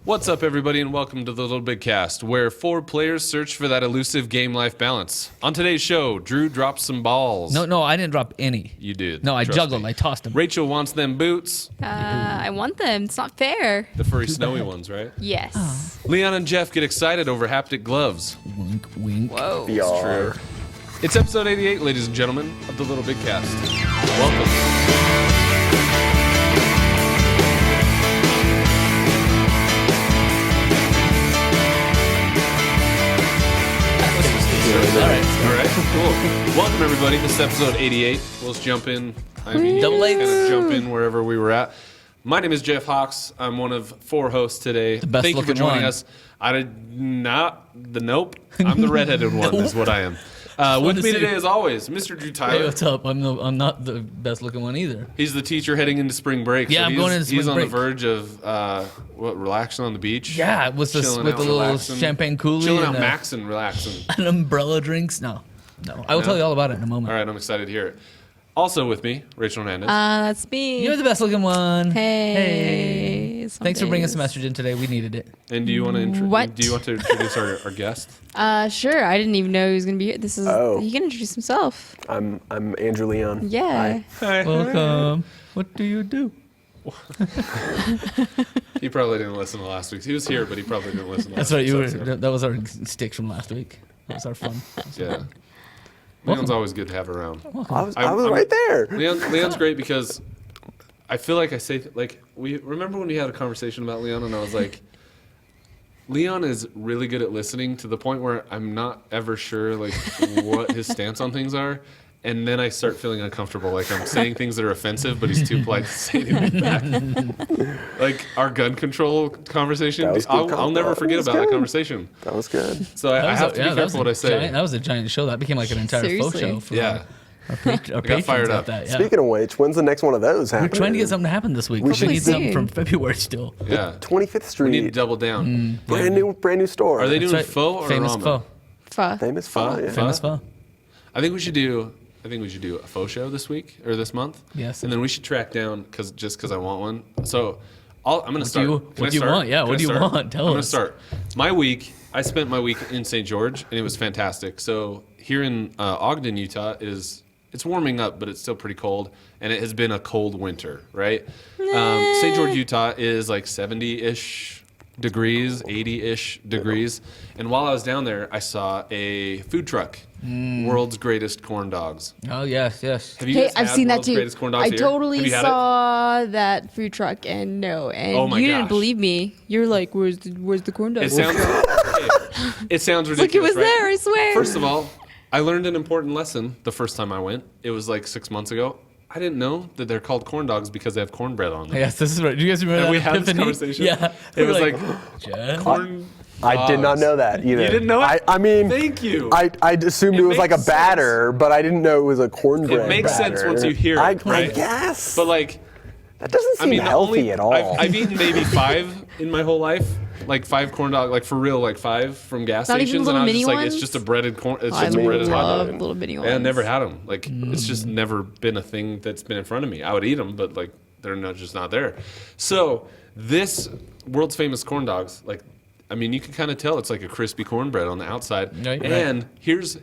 What's up, everybody, and welcome to the LittleBigKast, where 4 players search for that elusive game-life balance. On today's show, Drew drops some balls. No, I didn't drop any. You did. No, I trust juggled. me. I tossed them. Rachel wants them boots. I want them. It's not fair. The furry, snowy ones, right? Yes. Leon and Jeff get excited over haptic gloves. Wink, wink. Whoa. It's true. It's episode 88, ladies and gentlemen, of the LittleBigKast. Welcome. All right, cool. Welcome, everybody. This is episode 88. Let's jump in. Double eights. Kind of jump in wherever we were at. My name is Jeff Hawks. I'm one of 4 hosts today. The best Thank you for looking joining one. us. I did not the nope. I'm the redheaded one. Is what I am. With to me see. today, as always, Mr. Drew Hey, Tyler. what's up? I'm not the best looking one either. He's the teacher heading into spring break. Yeah, I'm going into He's spring on break. the verge of relaxing on the beach. Yeah, with the Chilling with out, the little relaxing. champagne coolie Chilling out, and maxing, relaxing. an umbrella drinks. No. I will tell you all about it in a moment. All right, I'm excited to hear it. Also with me, Rachel Hernandez. That's me. You're the best looking one. Hey. Some Thanks for bringing us days. a message in today. We needed it. And do you want to What? introduce our guest? Sure. I didn't even know he was gonna be here. This is. Oh. He can introduce himself. I'm Andrew Leon. Yeah. Hi. Welcome. What do you do? He probably didn't listen to last week's. He was here, but he probably didn't listen to last That's right. week's You were. episode. That was our sticks from last week. That was our fun. Yeah. Leon's always good to have around. I was I'm- right there. Leon's great because I feel like I say, we remember when we had a conversation about Leon, and I was like, Leon is really good at listening to the point where I'm not ever sure, what his stance on things are. And then I start feeling uncomfortable, like I'm saying things that are offensive, but he's too polite to say anything back. Like our gun control conversation, That was good I'll never forget was about that good. conversation. That was good. So I have to be careful what I say. That was a giant show. That became like an entire faux Seriously? show. For Yeah. Our patrons fired got up. That, yeah. Speaking of which, when's the next one of those We're happening? trying to get something to happen this week. We We should need something see. from February still. Yeah. 25th Street. We need to double down. brand new store. Are they That's doing right. faux or Famous ramen? pho. Pho. famous Pho? pho? Yeah. Pho? Famous pho. I think we should do a faux show this week or this month. Yes. And then we should track down because I want one. So I'm going to start. Can I what do you start? want? Yeah, Can what I do you start? want? Tell I'm going to us. start. I spent my week in St. George and it was fantastic. So here in Ogden, Utah it's warming up, but it's still pretty cold, and it has been a cold winter, right? St. George, Utah is like 70-ish degrees, 80-ish degrees. And while I was down there, I saw a food truck, World's Greatest Corn Dogs. Oh, yes. Have you Hey, guys I've had seen that World's too. Greatest Corn Dogs I here? totally Have you had it? saw that food truck, and Oh my you didn't gosh. believe me. You're like, "Where's the corn dog?" It sounds it sounds ridiculous. Look, it was right? there. I swear. First of all, I learned an important lesson the first time I went. It was like 6 months ago. I didn't know that they're called corn dogs because they have cornbread on them. Yes, this is right. Do you guys remember And that we had this epiphany? conversation. Yeah. It was like Jeff? corn. I did not dogs. know that either. You didn't know it? I mean, Thank you. I assumed It it was like a makes sense. batter, but I didn't know it was a cornbread. It makes sense batter. once you hear it, I right? guess. But like, that doesn't seem the healthy only- at all. I've eaten maybe 5 in my whole life. Like 5 corn dogs, like for real, like 5 from gas Not even stations, and little I was mini just like, ones? it's just a breaded corn. It's I just a breaded hot love dog. little bitty ones. And I never had them. Like it's just never been a thing that's been in front of me. I would eat them, but like they're just not there. So this world's famous corn dogs, like, I mean, you can kind of tell it's like a crispy cornbread on the outside. Right. And here's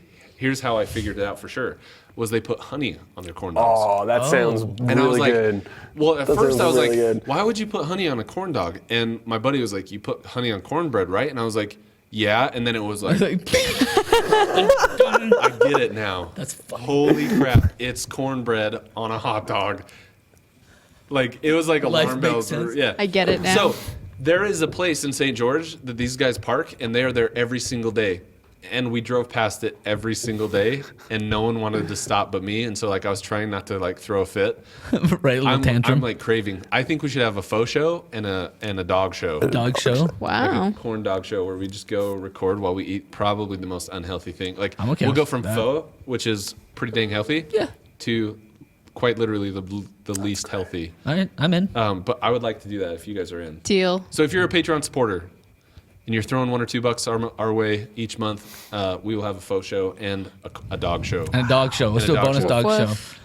how I figured it out for sure. Was they put honey on their corn dogs. Oh, that sounds And really I was like, good. well, at That first sounds I was really like, good. why would you put honey on a corn dog? And my buddy was like, you put honey on cornbread, right? And I was like, yeah. And then it was like, Like, I get it now. That's funny. Holy crap. It's cornbread on a hot dog. Like, it was like Life alarm makes bells. sense. Yeah. I get it now. So there is a place in St. George that these guys park, and they are there every single day. And we drove past it every single day, and no one wanted to stop but me. And so, like, I was trying not to, like, throw a fit. right, a little tantrum. I'm like craving. I think we should have a faux show and a dog show. Dog show. Wow. Like a corn dog show where we just go record while we eat probably the most unhealthy thing. Like I'm okay we'll go with from that. pho, which is pretty dang healthy, Yeah. to quite literally the least healthy. All right, I'm in. But I would like to do that if you guys are in. Deal. So if you're a Patreon supporter and you're throwing $1 or $2 our way each month, we will have a faux show and a dog show. And a dog show. Let's And do a a dog bonus show. dog Woof.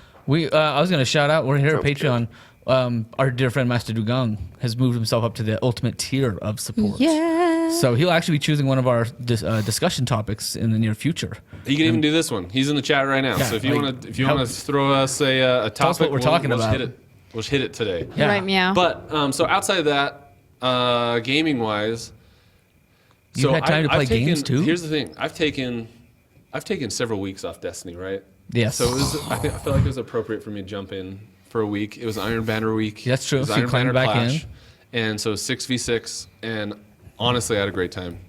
show. I was going to shout out, we're here at Sounds Patreon. our dear friend Master Dugang has moved himself up to the ultimate tier of support. Yeah. So he'll actually be choosing one of our discussion topics in the near future. You can even do this one. He's in the chat right now. Yeah, So if you like, want to throw us a topic, us what we're talking we'll about. Hit it. We'll hit it today. Yeah. Right, meow. But so outside of that, gaming wise, You had time to play I've taken, games too? Here's the thing: I've taken several weeks off Destiny, right? Yes. So I feel like it was appropriate for me to jump in for a week. It was Iron Banner week. That's true. It was So you Iron climbed Banner back Clash, in. and so 6v6, and honestly, I had a great time.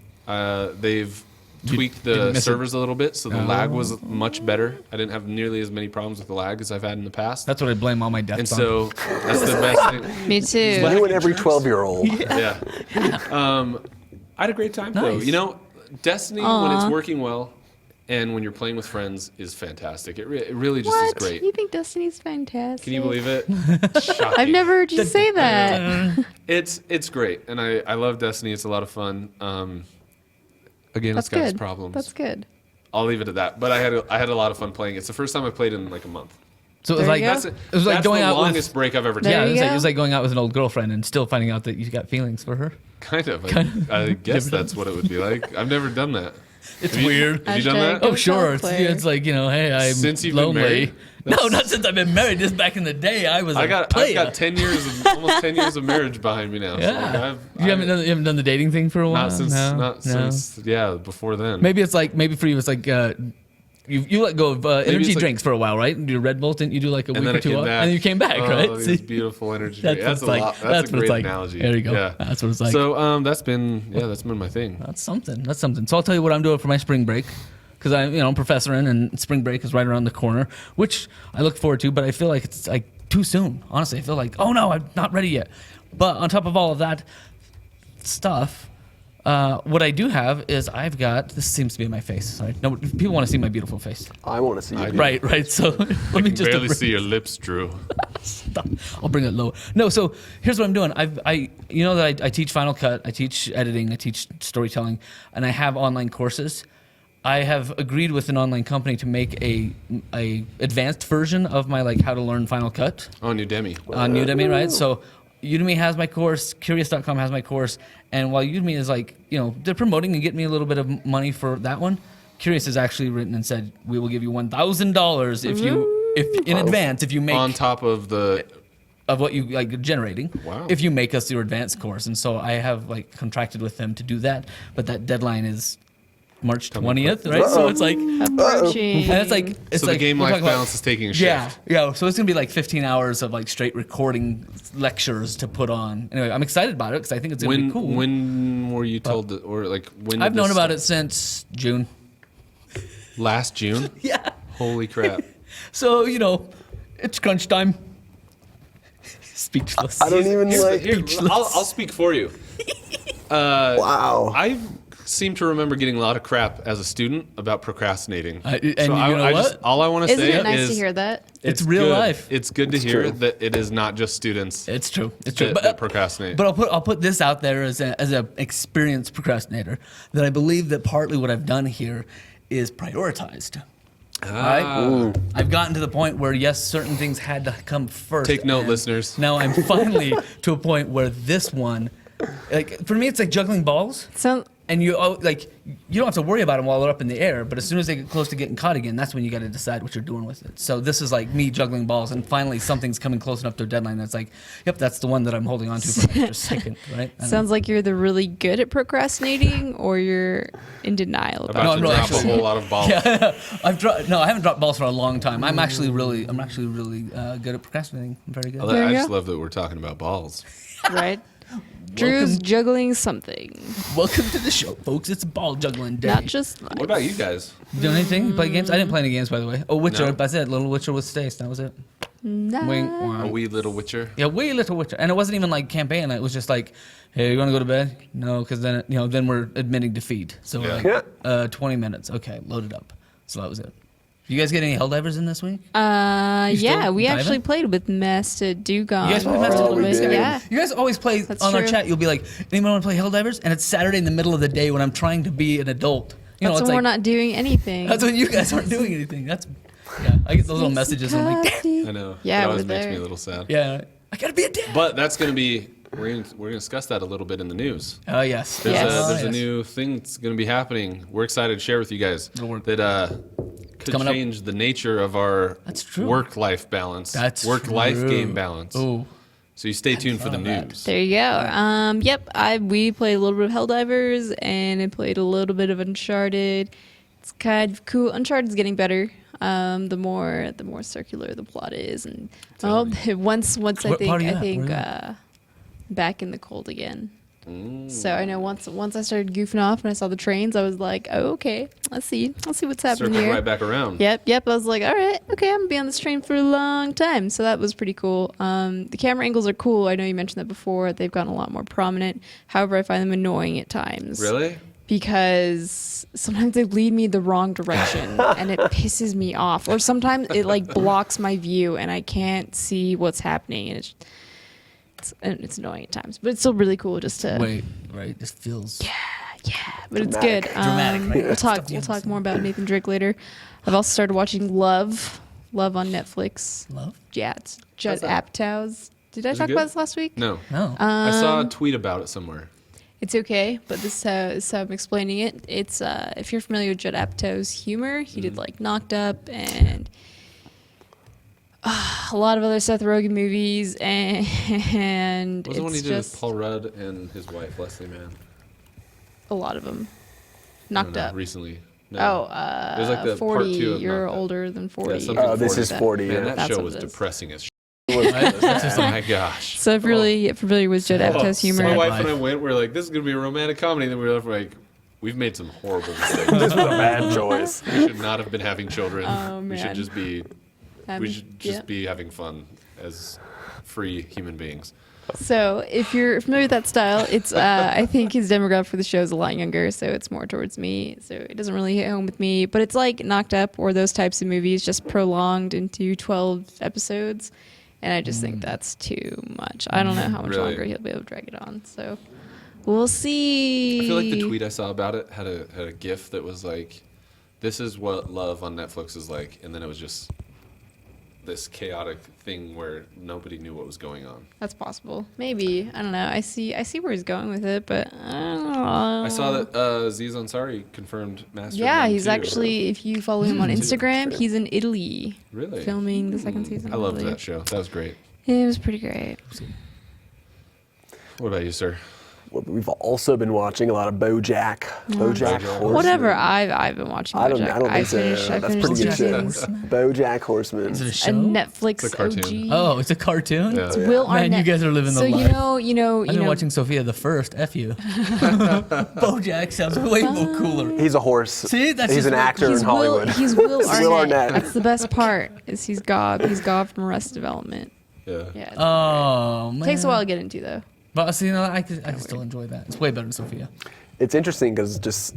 They've tweaked didn't the miss it. servers a little bit, so the lag was much better. I didn't have nearly as many problems with the lag as I've had in the past. That's what I blame all my and deaths on. so that's the best thing. Me too. You and every 12-year-old. Yeah. I had a great time though. Nice. You know, Destiny when it's working well and when you're playing with friends is fantastic. It really just is What? great. You think Destiny's fantastic? Can you believe it? Shocking. I've never heard you say that. It's great, and I love Destiny. It's a lot of fun. Again, That's it's got its good. problems. That's good. I'll leave it at that. But I had a lot of fun playing. It's the first time I played in like a month. So it was There like you go. That's it was like that's going the out longest with break I've ever There taken. yeah, you it was go. like going out with an old girlfriend and still finding out that you got feelings for her. Kind of. I guess that's what it would be like. I've never done that. It's Have you- weird. Have you done Hashtag that? Oh Go sure, it's, cosplayer. it's like hey, I'm Since you've been lonely. married? No, not since I've been married. Just back in the day, I was I've a player. got 10 years of almost 10 years of marriage behind me now. Yeah. So you haven't done the dating thing for a while. not since No. since before then. Maybe it's like maybe for you it's like you let go of energy it's like- drinks for a while, right? You Red Bull, didn't you do like a and week then or I two came off, back. and then you came back, oh, right? These See? beautiful energy That's drinks. what That's it's a like. lot. That's That's what a it's great like. analogy. There you go. Yeah. That's what it's like. So that's been my thing. That's something. That's something. So I'll tell you what I'm doing for my spring break, because I'm professoring, and spring break is right around the corner, which I look forward to. But I feel like it's like too soon. Honestly, I feel like oh no, I'm not ready yet. But on top of all of that stuff, what I do have is I've got this seems to be my face. Sorry, no people want to see my beautiful face. I want to see you. Right. So let me I can just barely see your lips, Drew. Stop. I'll bring it low. No, so here's what I'm doing. I teach Final Cut, I teach editing, I teach storytelling, and I have online courses. I have agreed with an online company to make a advanced version of my like how to learn Final Cut On Udemy. on Udemy, right? So Udemy has my course, Curious.com has my course, and while Udemy is like, they're promoting and getting me a little bit of money for that one, Curious has actually written and said, we will give you $1,000 if in advance if you make On top of the of what you like generating. Wow. If you make us your advanced course, and so I have like contracted with them to do that, but that deadline is March 20th, right? So it's like, and Approaching. it's like, it's so like the game we're life talking about- balance is taking a shift. yeah. So it's gonna be like 15 hours of like straight recording lectures to put on. Anyway, I'm excited about it because I think it's gonna be cool. When were you told that, or like when? I've did known this about start? it since June. Last June. Yeah. Holy crap! So it's crunch time. Speechless. I don't even like. Here, I'll speak for you. Wow. I seem to remember getting a lot of crap as a student about procrastinating. And you know what? All I want to Isn't say it nice is to hear that? It's real good. life. It's good to It's hear true. that it is not just students It's true. It's true. that procrastinate. But I'll put this out there as a experienced procrastinator that I believe that partly what I've done here is prioritized. Right? I've gotten to the point where yes, certain things had to come first. Take note, and listeners. Now I'm finally to a point where this one, like for me, it's like juggling balls. So And you don't have to worry about them while they're up in the air, but as soon as they get close to getting caught again, that's when you got to decide what you're doing with it. So this is like me juggling balls, and finally something's coming close enough to a deadline that's like, yep, that's the one that I'm holding on to for an extra second, right? sounds like you're either really good at procrastinating or you're in denial about about No, to I'm really drop actually- a whole lot of balls. I haven't dropped balls for a long time. I'm actually really good at procrastinating. I'm very good. There I you just go. love that we're talking about balls. it, right? Drew's juggling something, Welcome to the show, folks. It's ball juggling day. not just What about you guys? doing anything? You play games? I didn't play any games, by the way. Oh, Witcher. No. That's it. Little Witcher with Stace. That was it. nah. Wink. A Wow. wee little witcher. Yeah, way little Witcher, and it wasn't even like campaign. It was just like, hey, you want to go to bed? No, because then we're admitting defeat. So we're Yeah. like, 20 minutes. Okay, load it up. So that was it. You guys get any Helldivers in this week? Yeah, still we actually diving? played with Master Dugon. You guys play for Master a little Dugon? bit. We did. Yeah. You guys always play That's on our true. chat. You'll be like, anyone want to play Helldivers? And it's Saturday in the middle of the day when I'm trying to be an adult. That's it's when we're like, not doing anything. that's when you guys aren't doing anything. I get those little messages. And I'm like, damn. I know. Yeah, it always we're makes there. me a little sad. Yeah. I gotta be a dad. But that's going to be, we're gonna discuss that a little bit in the news. Oh yes. There's, Yes. there's a new thing that's going to be happening. We're excited to share with you guys It'll work. that could coming up. change the nature of our That's true. work-life balance. That's work-life true. game balance. Oh, So you stay tuned for the thought of that. news. There you go. Yep. We played a little bit of Helldivers and I played a little bit of Uncharted. It's kind of cool. Uncharted's getting better. The more circular the plot is, and Tell me. once I What think part are you I at? think Where are you back in the cold again. So I know once I started goofing off and I saw the trains, I was like, oh okay, let's see what's happening Circle here. right back around. Yep. I was like, all right, okay, I'm gonna be on this train for a long time. So that was pretty cool. The camera angles are cool. I know you mentioned that before. They've gotten a lot more prominent. However, I find them annoying at times. Really? Because sometimes they lead me the wrong direction and it pisses me off. Or sometimes it like blocks my view and I can't see what's happening, and it's annoying at times. But it's still really cool just to wait, right? This feels. yeah, but it's good. Dramatic, right? We'll Stuff talk. you We'll talk haven't more about Nathan Drake later. I've also started watching Love on Netflix. Love? Yeah, it's Judd How's that? Apatow's. Did I Is it talk good? about this last week? No. No. I saw a tweet about it somewhere. It's okay, but this is how I'm explaining it. It's if you're familiar with Judd Apatow's humor, he did like Knocked Up and a lot of other Seth Rogen movies, and What was the one he it's did with just Paul Rudd and his wife, Leslie Mann? a lot of them. I don't Knocked know, Up. recently. No. Oh, It was like the part 40. two of You're Knocked Up. older than 40. something Oh, this 40. is 40. Man, Yeah. that That's show what was it is. depressing as Right? Oh my gosh. So if you're really familiar with Judd Apatow's humor, My Sad wife life. and I went, we're like, this is going to be a romantic comedy. Then we were like, we've made some horrible mistakes. This was a bad choice. We should not have been having children. Oh, We should man. just be yeah. be having fun as free human beings. So if you're familiar with that style, it's I think his demographic for the show is a lot younger, so it's more towards me. So it doesn't really hit home with me. But it's like Knocked Up or those types of movies, just prolonged into 12 episodes. And I just think that's too much. I don't know how much Really? longer he'll be able to drag it on. So we'll see. I feel like the tweet I saw about it had a GIF that was like, "This is what love on Netflix is like," and then it was just this chaotic thing where nobody knew what was going on. That's possible. Maybe. I don't know. I see where he's going with it, but I don't know. I saw that Aziz Ansari confirmed Master. Yeah, of None he's 2. actually, if you follow him on Instagram, he's in Italy Really filming the second season. I loved believe. that show. That was great. It was pretty great. What about you, sir? Well, we've also been watching a lot of BoJack. BoJack Horseman. Whatever. I've been watching. I don't BoJack. think so. That's pretty good show. seasons. BoJack Horseman. Is it a A show? Netflix It's a cartoon. OG. Oh, it's a cartoon. Yeah. Will Man, you Arnett. guys are living the so life. you know. I've been watching Sophia the First. F you. BoJack sounds way more cooler. He's a horse. See, that's He's just an actor He's in Hollywood. He's Will He's Arnett. Will Arnett. That's the best part. Is he's Gob. He's Gob from Arrested Development. Yeah. Yeah. It's Oh man. takes a while to get into though. But see, I can still enjoy that. It's way better than Sophia. It's interesting because just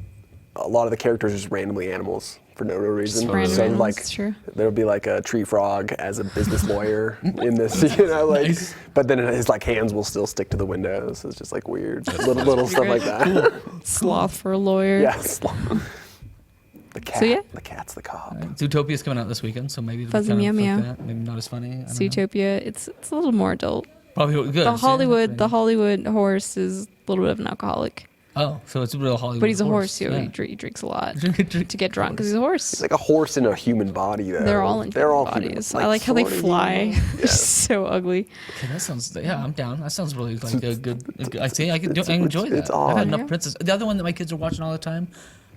a lot of the characters are just randomly animals for no real reason. Random So animals, like it's true. there'll be like a tree frog as a business lawyer in this, like. Nice. But then his like hands will still stick to the windows. It's just like weird, little stuff like that. Sloth for a lawyer. Yes. The cat. So, yeah. The cat's the cop. Zootopia's coming out this weekend, so maybe it'll Fuzzy be kind Meow of Meow. like that. Maybe not as funny. I don't know. Zootopia. It's a little more adult. Probably good. The see? Hollywood horse is a little bit of an alcoholic, Oh, so it's a real Hollywood. but he's a horse. Yeah. He drinks a lot Drink to get drunk because he's a horse. It's like a horse in a human body, though. They're all in They're human all bodies. human, I like how they sorta fly. human. They're so ugly. Okay, that sounds. Yeah, I'm down. That sounds really like a good. I see. I can it's- enjoy that. it's I've odd. had enough Yeah. princess. The other one that my kids are watching all the time,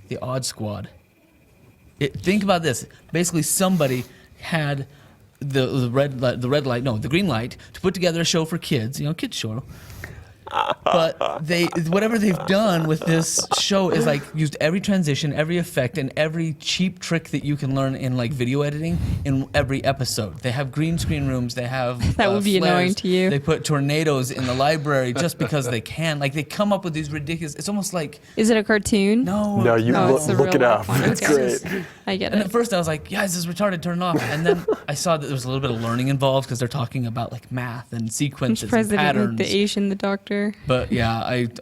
The Odd Squad. Think about this. Basically, somebody had the green light to put together a show for kids. Kids show. But whatever they've done with this show is like used every transition, every effect, and every cheap trick that you can learn in like video editing in every episode. They have green screen rooms. They have That would be flares. annoying to you. They put tornadoes in the library just because they can. Like they come up with these ridiculous. It's almost like Is it a cartoon? no. You No, it's the look it real up. life one. It's Okay. great. I get And it. at first I was like, yeah, this is retarded, turn it off. And then I saw that there was a little bit of learning involved because they're talking about like math and Which sequences and president patterns. with the Asian, the doctor? But yeah,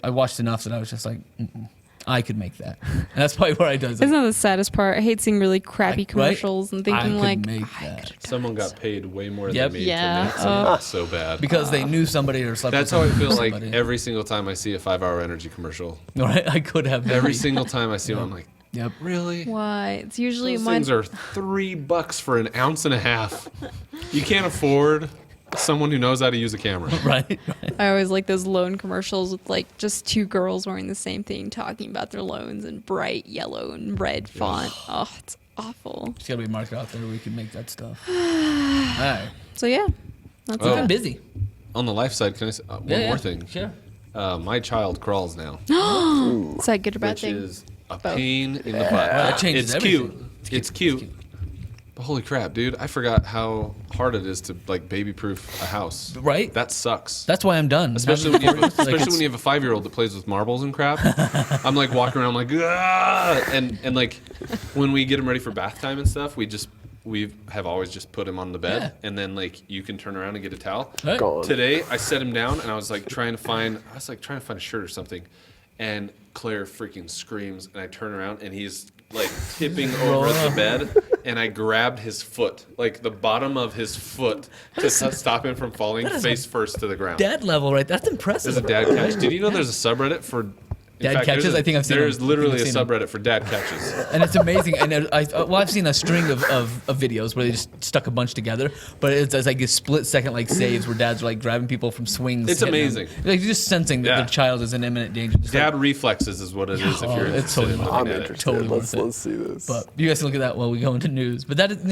I watched enough that I was just like, mm-mm. I could make that. And that's probably where I does it. Isn't that the saddest part? I hate seeing really crappy Right? commercials and I thinking could like, make I that. could've done Someone this. got paid way more Yep. than me Yeah. to make something that's so bad. Because they knew somebody or slept That's with how I feel somebody. like every single time I see a 5-hour energy commercial. Right? I could have Every single time I see one, I'm like, Yep. really? Why? It's usually Those mine. things are $3 for an ounce and a half. You can't afford someone who knows how to use a camera. Right? I always like those loan commercials with like just two girls wearing the same thing talking about their loans in bright yellow and red font. Oh, it's awful. It's got to be a market out there where we can make that stuff. All right. So yeah, that's Oh. I've been it. busy. On the life side, can I say one Yeah, more thing? Sure. My child crawls now, Is that good or bad which thing? is a Both. pain in the butt. That changes It's cute. everything. It's cute. But holy crap, dude! I forgot how hard it is to like baby-proof a house. Right? That sucks. That's why I'm done. Especially when you have, Like, especially it's- when you have a 5-year-old that plays with marbles and crap. I'm like walking around like, ah! and like when we get him ready for bath time and stuff, we have always just put him on the bed, Yeah. and then like you can turn around and get a towel. Right? Gone. Today I set him down and I was like trying to find a shirt or something, and Claire freaking screams, and I turn around and he's like tipping over the bed, and I grabbed his foot, like the bottom of his foot, to stop him from falling face first to the ground. Dad level, right? That's impressive. There's a dad catch. Did you know there's a subreddit for Dad catches? I think I've seen There's them. literally I a think I've seen them. subreddit for dad catches. And it's amazing. And I've seen a string of videos where they just stuck a bunch together, but it's like a split second like saves where dads are like grabbing people from swings. It's hitting them. amazing. Like you're just sensing that Yeah. their child is in imminent danger. Just Dad reflexes is what it is if Oh, you're it's interested totally in worth looking I'm at it. interested. Totally let's worth it. see this. But you guys can look at that while we go into news. But that is,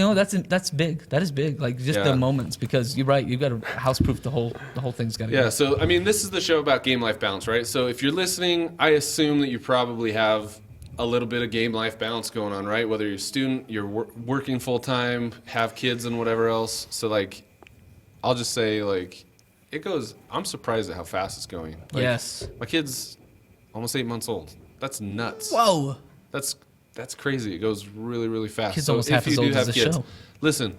that's big. That is big. Like just Yeah. the moments, because you're right. You've got to house-proof the whole thing's got to. Yeah, so I mean, this is the show about game-life balance, right? So if you're listening, I assume that you probably have a little bit of game-life balance going on, right? Whether you're a student, you're working full-time, have kids and whatever else. So like, I'll just say like, it goes. I'm surprised at how fast it's going. Like, Yes. my kid's almost 8 months old. That's nuts. Whoa. That's crazy. It goes really, really fast. Kid's so almost if half you as do old as have the kids, show. listen,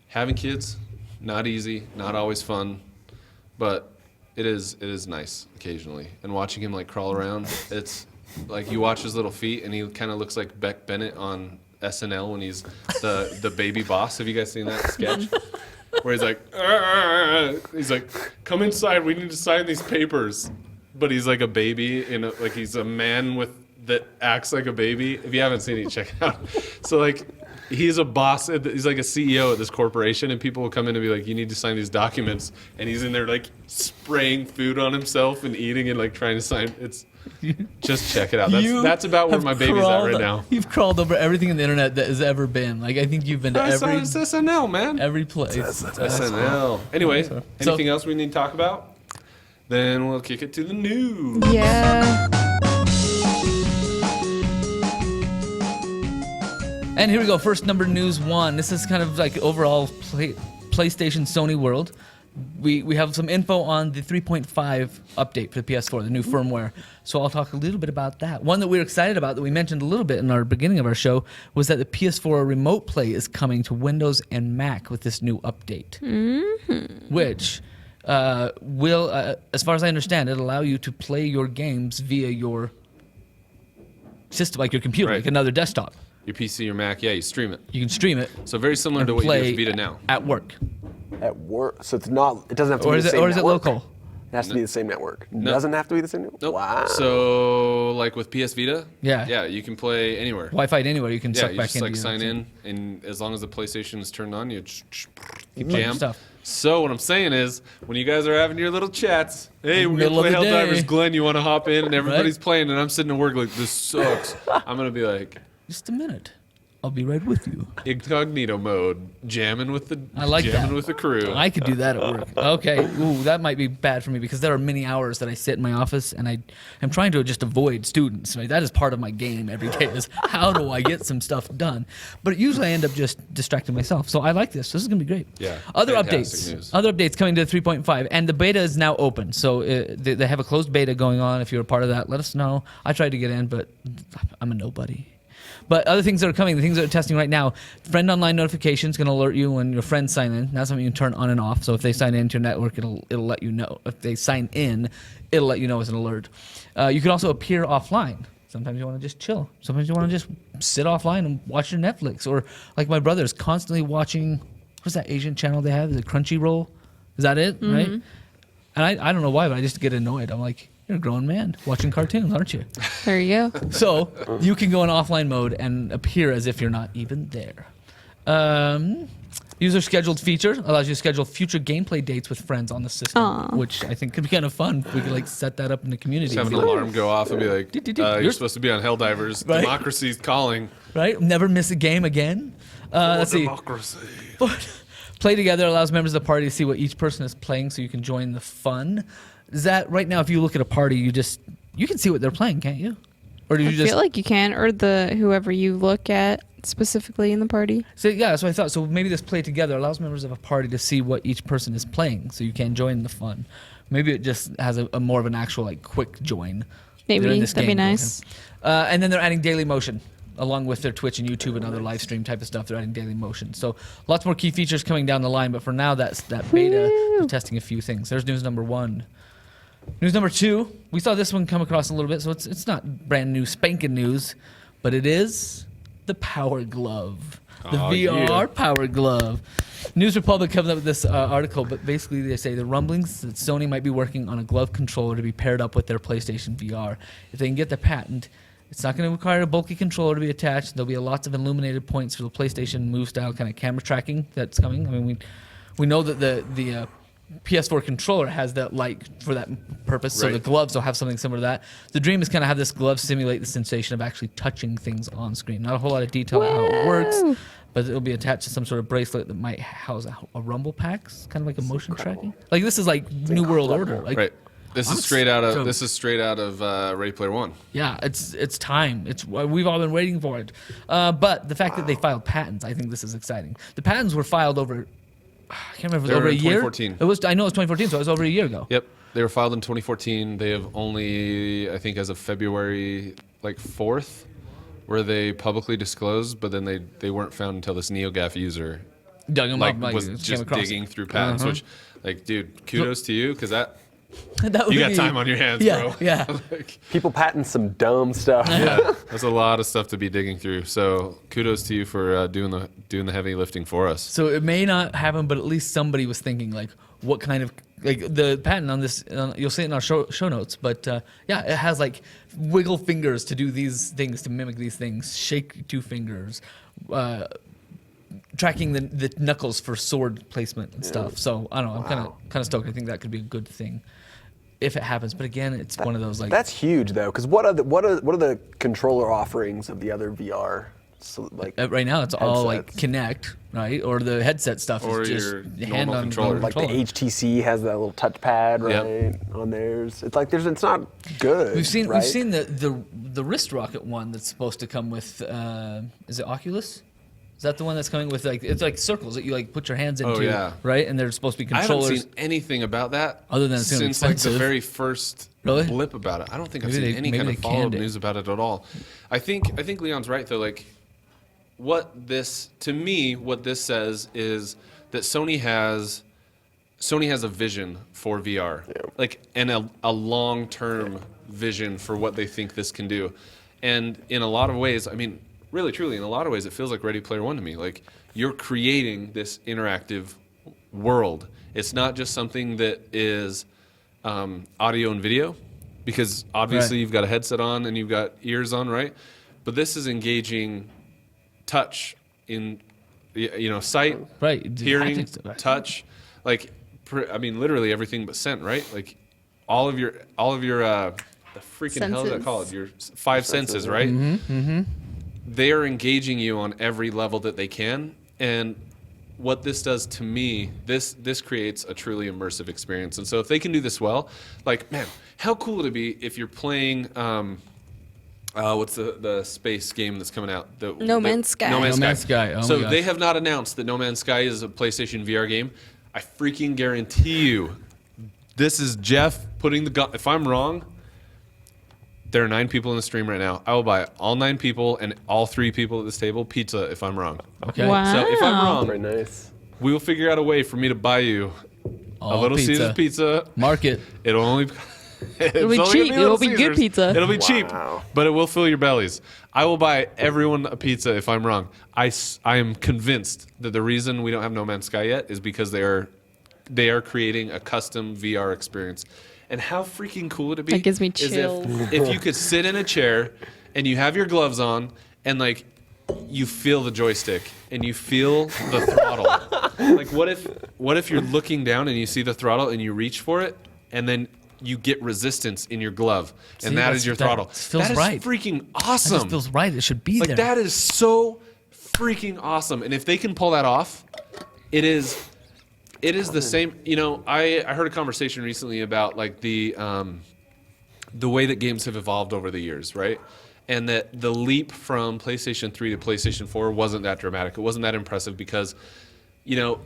having kids, not easy, not always fun, but it is nice occasionally. And watching him like crawl around, it's like you watch his little feet, and he kind of looks like Beck Bennett on SNL when he's the baby boss. Have you guys seen that sketch? Where he's like, he's like, come inside, we need to sign these papers. But he's like a baby, like he's a man that acts like a baby. If you haven't seen it, check it out. So like, he's a boss. He's like a CEO at this corporation, and people will come in and be like, "You need to sign these documents," and he's in there like spraying food on himself and eating and like trying to sign. It's just check it out. That's about where have my baby's at crawled- right now. You've crawled over everything in the internet that has ever been. Like I think you've been to It's every SNL, man. place. SNL. Anyway, So- anything else we need to talk about? Then we'll kick it to the news. Yeah. And here we go. First number news one. This is kind of like overall PlayStation Sony world. We have some info on the 3.5 update for the PS4, the new firmware. So I'll talk a little bit about that. One that we were excited about that we mentioned a little bit in our beginning of our show was that the PS4 Remote Play is coming to Windows and Mac with this new update, which will, as far as I understand it, allow you to play your games via your system, like your computer, Right. like another desktop. Your PC, your Mac, yeah, you stream it. You can stream it. So very similar and to what you do play with Vita now. at work. At work, so it's not. It doesn't have to Or be is the it same or is it network. local? It has to be the same network. No. Doesn't have to be the same network. Nope. Wow. So like with PS Vita, Yeah. yeah, you can play anywhere. Wi-Fi anywhere you can Yeah, suck you back just into. like your sign thing. in, and as long as the PlayStation is turned on, you Good jam. stuff. So what I'm saying is, when you guys are having your little chats, hey, we're Middle gonna of play the day. Helldivers, Glenn, you want to hop in? And everybody's playing, and I'm sitting at work like, this sucks. I'm gonna be like, Just a minute. I'll be right with you. incognito mode, jamming with the I like jamming that. with the crew. I could do that at work. Okay. Ooh, that might be bad for me because there are many hours that I sit in my office and I'm trying to just avoid students. Right? That is part of my game every day is how do I get some stuff done? But usually I end up just distracting myself. So I like this. This is going to be great. Yeah, Other fantastic updates. news. Other updates coming to 3.5. And the beta is now open. So they have a closed beta going on. If you're a part of that, let us know. I tried to get in, but I'm a nobody. But other things that are coming, the things that are testing right now, friend online notifications going to alert you when your friends sign in. That's something you can turn on and off. So if they sign into your network, it'll let you know. If they sign in, it'll let you know as an alert. You can also appear offline. Sometimes you want to just chill. Sometimes you want to just sit offline and watch your Netflix. Or like my brother's constantly watching, what's that Asian channel they have? Is it Crunchyroll? Is that it? Mm-hmm. Right? And I don't know why, but I just get annoyed. I'm like, you're a grown man watching cartoons, aren't you? There you go. So you can go in offline mode and appear as if you're not even there. User scheduled feature allows you to schedule future gameplay dates with friends on the system, Aw. which I think could be kind of fun. We could like set that up in the community. Just have and an be like, alarm go off and be like, You're- you're supposed to be on Helldivers. Right? Democracy's calling. right? Never miss a game again. Let's see. Democracy. Play together allows members of the party to see what each person is playing, so you can join the fun. Is that right now? If you look at a party, you can see what they're playing, can't you? Or do you I just feel like you can, or whoever you look at specifically in the party. So yeah, so I thought so maybe this play together allows members of a party to see what each person is playing, so you can join the fun. Maybe it just has a more of an actual like quick join. Maybe They're in this that'd be game, nice. And then they're adding daily motion along with their Twitch and YouTube and other live stream type of stuff. They're adding daily motion. So lots more key features coming down the line. But for now, that beta. They're testing a few things. There's news number 1. News number 2. We saw this one come across a little bit, so it's not brand new spanking news, but it is the Power Glove, the VR Power Glove. News Republic comes up with this article, but basically they say the rumblings that Sony might be working on a glove controller to be paired up with their PlayStation VR. If they can get the patent, it's not going to require a bulky controller to be attached. There'll be lots of illuminated points for the PlayStation Move style kind of camera tracking that's coming. I mean, we know that the PS4 controller has that light for that purpose, so Right. the gloves will have something similar to that. The dream is kind of have this glove simulate the sensation of actually touching things on screen. Not a whole lot of detail on how it works, but it'll be attached to some sort of bracelet that might house a rumble packs, kind of like a motion tracking. Like this is like New World Order. Like, Right. This I'm is straight out stoked. of Ready Player One. Yeah, it's time. We've all been waiting for it. But the fact that they filed patents, I think this is exciting. The patents were filed over. I can't remember. If it was They were over a in year. 2014. I know it was 2014, so it was over a year ago. Yep. They were filed in 2014. They have only, I think, as of February 4th, where they publicly disclosed, but then they weren't found until this NeoGAF user Dug 'em up, was came just across digging it. through patents, Uh-huh. which, dude, kudos to you, because that That would you got be- time on your hands, yeah, bro. Yeah. People patent some dumb stuff. Yeah, there's a lot of stuff to be digging through. So kudos to you for doing the heavy lifting for us. So it may not happen, but at least somebody was thinking like, what kind of like the patent on this? You'll see it in our show notes, but yeah, it has like wiggle fingers to do these things, to mimic these things. Shake 2 fingers. Tracking the knuckles for sword placement and stuff. So I don't know. I'm kind of stoked. I think that could be a good thing if it happens. But again, it's one of those like That's huge though, because what are the controller offerings of the other VR? So, like right now it's all like headsets? Kinect, right? Or the headset stuff Or is your just normal hand on controller. like the HTC has that little touchpad right on theirs. It's like it's not good. We've seen right? the wrist rocket one that's supposed to come with is it Oculus? Is that the one that's coming with like it's like circles that you like put your hands into, yeah. right? And they're supposed to be I haven't controllers. seen anything about that Other than it's gonna be since like the expensive. very first Really? blip about it. I don't think I've Maybe seen they- any maybe kind they of follow-up canned it. news about it at all. I think Leon's right though. Like, what this says is that Sony has a vision for VR, like, and a long-term vision for what they think this can do. And in a lot of ways, I mean, really, truly, in a lot of ways, it feels like Ready Player One to me. Like, you're creating this interactive world. It's not just something that is audio and video, because obviously Right. you've got a headset on and you've got ears on, right? But this is engaging touch in, sight, Right, the hearing, haptics. touch, like, I mean, literally everything but scent, right? Like, all of your the freaking hell is that Senses. called? Your 5 senses, right? They are engaging you on every level that they can, and what this does to me, this creates a truly immersive experience. And so if they can do this well, like, man, how cool would it be if you're playing what's the space game that's coming out? No Man's Sky. No Man's No Sky. Man's Sky. Oh my So gosh. they have not announced that No Man's Sky is a PlayStation VR game. I freaking guarantee you, this is Jeff putting the gun. If I'm wrong, there are 9 people in the stream right now. I will buy all 9 people and all 3 people at this table pizza if I'm wrong. Okay. Wow. So if I'm wrong, Very nice. we will figure out a way for me to buy you a All Little pizza. Caesars pizza. Market. It'll only It'll be only cheap. gonna Little It'll be good Caesars. pizza. It'll be cheap, Wow. but it will fill your bellies. I will buy everyone a pizza if I'm wrong. I am convinced that the reason we don't have No Man's Sky yet is because they are creating a custom VR experience. And how freaking cool would it be? That gives me is chills. if you could sit in a chair and you have your gloves on and like you feel the joystick and you feel the throttle. Like what if you're looking down and you see the throttle and you reach for it and then you get resistance in your glove and that is your throttle. Feels That is right. freaking That awesome. just feels right. It should be Like there. that is so freaking awesome. And if they can pull that off, it is the same. You know, I heard a conversation recently about like the way that games have evolved over the years, right? And that the leap from PlayStation 3 to PlayStation 4 wasn't that dramatic. It wasn't that impressive because, you know,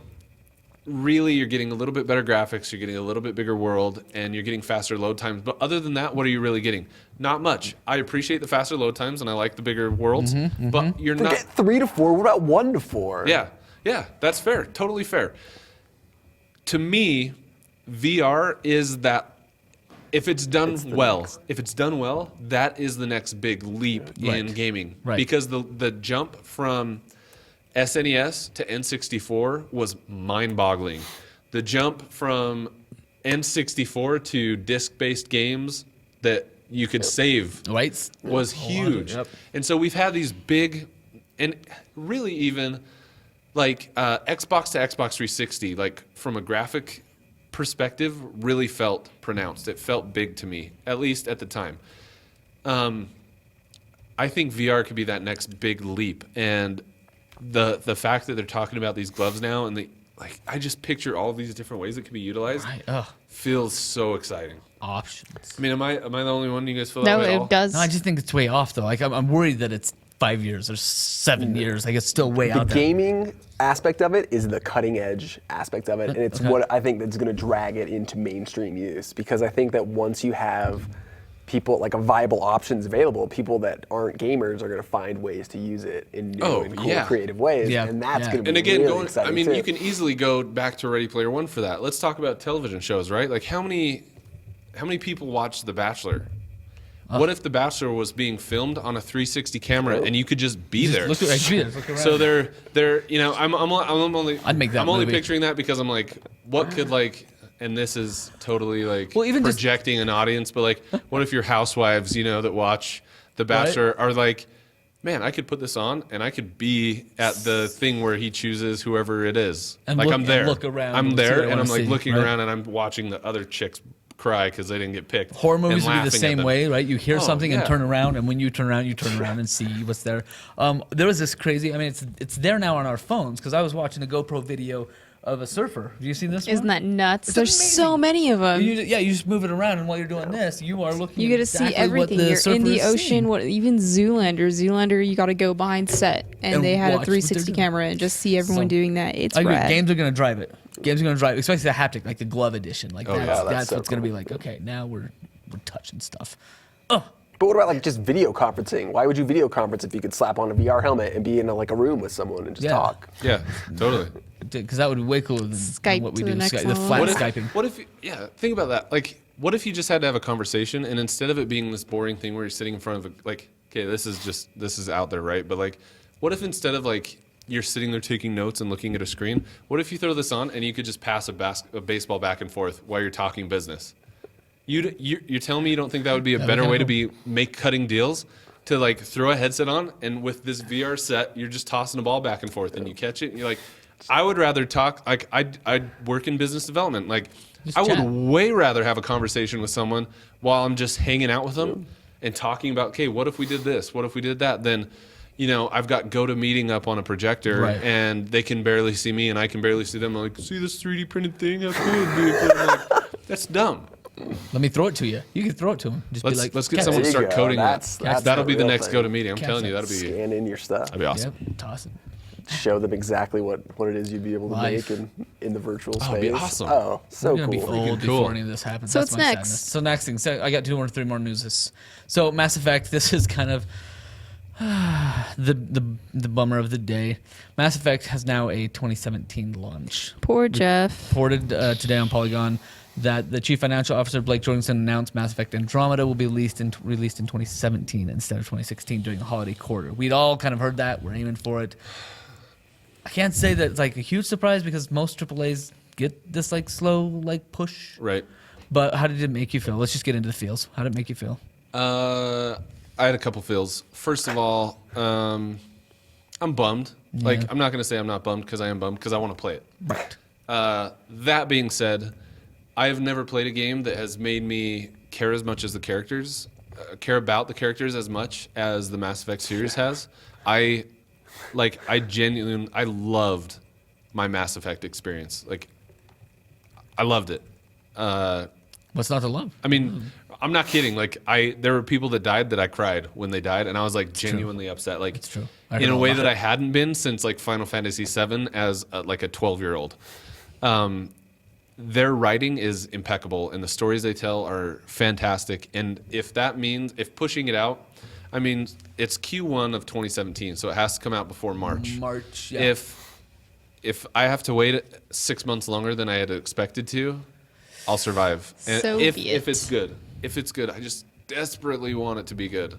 really you're getting a little bit better graphics, you're getting a little bit bigger world, and you're getting faster load times. But other than that, what are you really getting? Not much. I appreciate the faster load times and I like the bigger worlds, but you're not. Forget 3 to 4. What about 1 to 4? Yeah, that's fair. Totally fair. To me, VR is that if it's done well, that is the next big leap in Right. gaming. Right. Because the jump from SNES to N64 was mind-boggling. The jump from N64 to disc-based games that you could save right? was huge. Yep. And so we've had these big, and really even like Xbox to Xbox 360, like from a graphic perspective, really felt pronounced. It felt big to me, at least at the time. I think VR could be that next big leap, and the fact that they're talking about these gloves now, and I just picture all of these different ways it could be utilized. Right. Ugh. Feels so exciting. Options. I mean, am I the only one you guys feel No, that way at all? it does. No, I just think it's way off though. Like I'm worried that it's 5 years or 7 years. Like it's still way The out there. gaming aspect of it is the cutting edge aspect of it, and it's Okay. what I think that's going to drag it into mainstream use. Because I think that once you have people like a viable options available, people that aren't gamers are going to find ways to use it in new and cool, yeah. creative ways, Yeah, and that's yeah. going to be And again, really exciting too. you can easily go back to Ready Player One for that. Let's talk about television shows, right? Like how many people watch The Bachelor? What if The Bachelor was being filmed on a 360 camera and you could just be there? Look around. So they're you know I'm only I'd make that I'm only movie. picturing that because I'm like, what could like, and this is totally like Well, even just- projecting an audience, but like, what if your housewives, you know, that watch The Bachelor are like, man, I could put this on and I could be at the thing where he chooses whoever it is. And like look- I'm there. and look around I'm and see there, what I and wanna I'm like see, looking right? around and I'm watching the other chicks cry because they didn't get picked. Horror and movies would be laughing the at same them. way, right? You hear something yeah. and turn around, and when you turn around and see what's there. There was this crazy. I mean, it's there now on our phones because I was watching a GoPro video of a surfer. Have you seen this? Isn't one? that nuts? It's There's amazing. so many of them. You just move it around, and while you're doing this, you are looking. You at get to see exactly everything. What the You're surfer in the is ocean. seeing. What even Zoolander, you got to go behind set, and And they had a watch what they're 360 doing. camera and just see everyone So, doing that. It's I agree. rad. Games are going to drive it. Games are going to drive, especially the haptic, like the glove edition. Like Oh, that's, yeah, that's that's so what's going to cool. be like. Okay, now we're touching stuff. But what about like just video conferencing? Why would you video conference if you could slap on a VR helmet and be in like a room with someone and just Yeah. talk? Yeah, totally. Because that would be way cooler than Skype what we to do. the next The level. flat What if, Skyping. what if, yeah, think about that. Like, what if you just had to have a conversation and instead of it being this boring thing where you're sitting in front of a, like, okay, this is out there, right? But like, what if instead of like, you're sitting there taking notes and looking at a screen, what if you throw this on and you could just pass a baseball back and forth while you're talking business? You're telling me you don't think that would be a better way to make cutting deals? To like throw a headset on and with this VR set, you're just tossing a ball back and forth and you catch it and you're like, I would rather talk, like I'd work in business development. Like Just I would chat. way rather have a conversation with someone while I'm just hanging out with them and talking about, okay, what if we did this? What if we did that? Then, you know, I've got GoToMeeting up on a projector Right. and they can barely see me and I can barely see them. I'm like, see this 3D printed thing? How cool it'd be. I'm like, that's dumb. Let me throw it to you. You can throw it to him. Just Let's be like, let's get "Catch someone it." to There you start go. coding That's that'll be the real next thing. GoToMeeting. I'm Catch telling it. you, that'll be Scan in your stuff. that'd be awesome. Yep, toss it. Show them exactly what it is you'd be able to Life. make in the virtual space. Oh, it'd be awesome. Oh, so We're gonna be cool. old cool. before any of this happens. So That's what's my next? sadness. So next thing. So I got 2 or 3 more news. So Mass Effect. This is kind of the bummer of the day. Mass Effect has now a 2017 launch. Poor Jeff. Ported today on Polygon. that the chief financial officer, Blake Jorgensen, announced Mass Effect Andromeda will be released in 2017 instead of 2016 during the holiday quarter. We'd all kind of heard that. We're aiming for it. I can't say that it's like a huge surprise because most AAAs get this like slow like push. Right. But how did it make you feel? Let's just get into the feels. How did it make you feel? I had a couple feels. First of all, I'm bummed. Yeah. Like, I'm not going to say I'm not bummed because I am bummed because I want to play it. Right. That being said, I have never played a game that has made me care as much as the characters, care about the characters as much as the Mass Effect series has. I loved my Mass Effect experience. Like, I loved it. What's not to love? I mean, I'm not kidding. Like, there were people that died that I cried when they died, and I was like genuinely upset. Like, It's true. in a way that I hadn't been since like Final Fantasy VII as like a 12-year-old. Their writing is impeccable, and the stories they tell are fantastic. And if that means pushing it out, I mean, it's Q1 of 2017, so it has to come out before March. Yeah. If I have to wait 6 months longer than I had expected to, I'll survive. And So if be it. it's good, I just desperately want it to be good.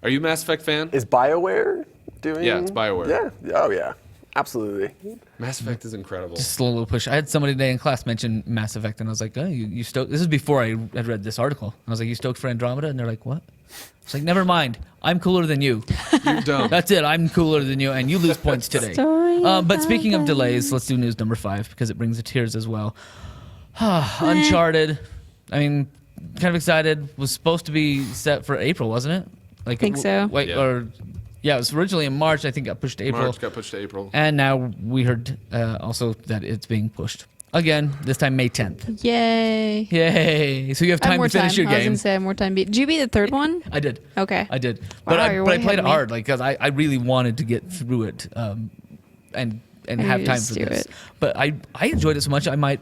Are you a Mass Effect fan? Is BioWare doing? Yeah, it's BioWare. Yeah. Oh yeah. Absolutely. Mass Effect is incredible. Just a little push. I had somebody today in class mention Mass Effect, and I was like, "Oh, you stoked?" This is before I had read this article. I was like, "You stoked for Andromeda?" And they're like, "What?" It's like, "Never mind. I'm cooler than you. You're dumb. That's it. I'm cooler than you, and you lose points today." Story But speaking of about delays, let's do news number 5 because it brings the tears as well. Uncharted. I mean, kind of excited. Was supposed to be set for April, wasn't it? Like, Think so. Wait, Yeah. Yeah, it was originally in March. I think it got pushed to April. March got pushed to April. And now we heard also that it's being pushed again. This time May 10th. Yay. Yay! So you have I have time more to finish time. your I was game. gonna say I have more time. Did you beat the third one? I did. Okay. I did. Wow, you're but I way played ahead it of me. hard, like because I really wanted to get through it and I have need to time just for do this. it. But I enjoyed it so much I might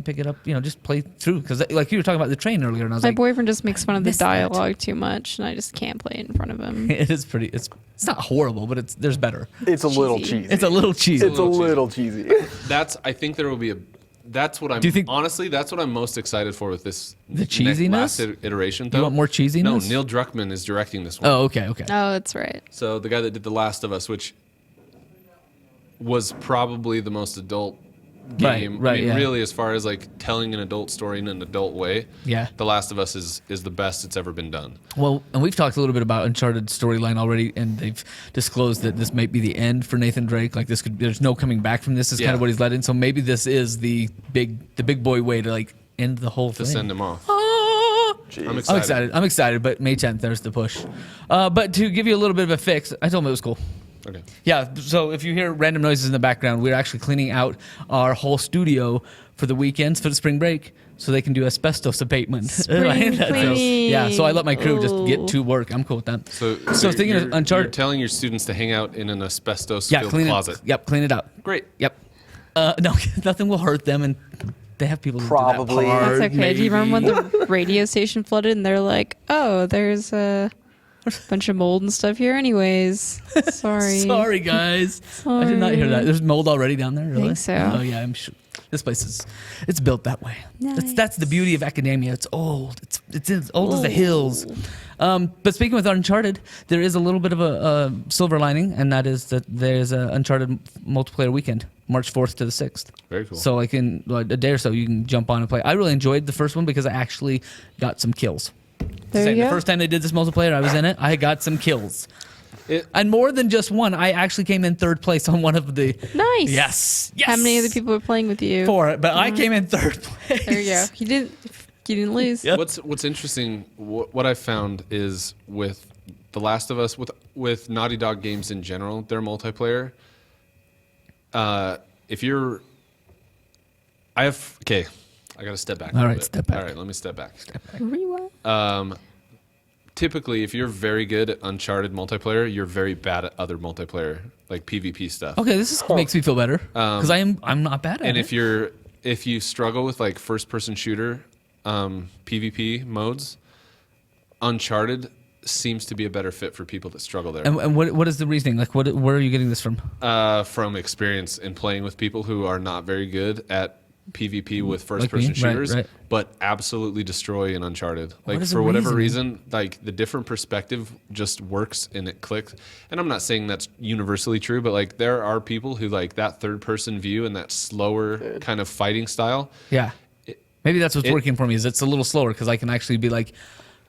pick it up. Just play through because like you were talking about the train earlier, and I was My like, boyfriend just makes fun of the missed that. dialogue too much, and I just can't play it in front of him. it is pretty. It's not horrible, but there's better. It's a little Cheesy. cheesy. It's a little cheesy. It's a little cheesy. I think there will be that's what I'm. Do you think- honestly? That's what I'm most excited for with this. The cheesiness? last iteration. Though. You want more cheesiness? No, Neil Druckmann is directing this one. Oh, okay. Oh, that's right. So the guy that did The Last of Us, which was probably the most adult game. Right, I mean, yeah. really, as far as like telling an adult story in an adult way. Yeah. The Last of Us is the best it's ever been done. Well, and we've talked a little bit about Uncharted storyline already, and they've disclosed that this might be the end for Nathan Drake. Like there's no coming back from this. Is kind Yeah. of what he's led in. So maybe this is the big boy way to like end the whole To thing. send him off. Jeez. I'm excited. I'm excited, but May 10th, there's the push. But to give you a little bit of a fix, I told him it was cool. Okay. Yeah, so if you hear random noises in the background, we're actually cleaning out our whole studio for the weekends, for the spring break, so they can do asbestos abatement. Spring That's- cleaning. Yeah, so I let my crew just get Ooh. to work. I'm cool with that. So thinking of you're Uncharted. telling your students to hang out in an asbestos Yeah, filled clean closet. it. Yep, clean it out. Great. Yep. No, nothing will hurt them, and they have people who Probably. do that part, That's okay. Do you remember when maybe. the radio station flooded and they're like, "Oh, there's a bunch of mold and stuff here, anyways." Sorry. Sorry, guys. I did not hear that. There's mold already down there, really? think so. Oh, yeah, I'm sure. This place it's built that way. Nice. That's the beauty of academia. It's old. It's as old as the hills. But speaking with Uncharted, there is a little bit of a silver lining, and that is that there's an Uncharted multiplayer weekend, March 4th to the 6th. Very cool. So like in a day or so, you can jump on and play. I really enjoyed the first one because I actually got some kills. There you The go. first time they did this multiplayer, I was in it. I got some kills. And more than just one. I actually came in third place on one of the... Nice. Yes. How many other people were playing with you? 4, but I came in third place. There you go. You didn't lose. Yep. What's interesting, what I found is with The Last of Us, with Naughty Dog games in general, their multiplayer. If you're, I got to step back. All a right, bit. step back. All right, let me step back. Rewind. Typically, if you're very good at Uncharted multiplayer, you're very bad at other multiplayer, like PvP stuff. Okay, this makes me feel better because I'm not bad at And it. if you struggle with like first person shooter PvP modes, Uncharted seems to be a better fit for people that struggle there. And what is the reasoning? Like, where are you getting this from? From experience in playing with people who are not very good at PvP with me? first-person Right, shooters, right. but absolutely destroy in Uncharted. Like is the for whatever reason? reason, like the different perspective just works and it clicks. And I'm not saying that's universally true, but like there are people who like that third-person view and that slower kind of fighting style. Yeah. Maybe that's what's it- working for me. Is it's a little slower because I can actually be like,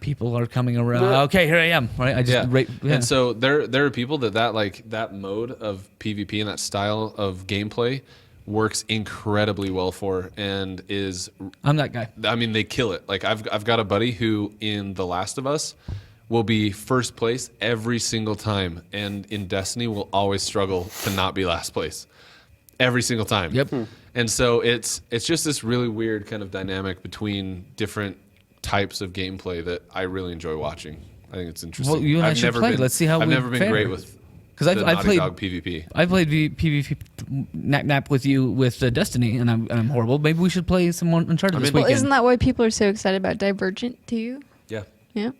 people are coming around. Yeah. Okay, here I am. Right. I just And so there are people that mode of PvP and that style of gameplay works incredibly well for and is I'm that guy. I mean they kill it. Like I've got a buddy who in The Last of Us will be first place every single time and in Destiny will always struggle to not be last place. Every single time. Yep. And so it's just this really weird kind of dynamic between different types of gameplay that I really enjoy watching. I think it's interesting. Well, you and I should play. Let's see how I've we never been fare. great with 'Cause I've the Naughty played- Dog PvP. I played PvP nap with you with Destiny, and I'm horrible. Maybe we should play some more Uncharted this in. Well, weekend. isn't that why people are so excited about Divergent too? Yeah. Yeah.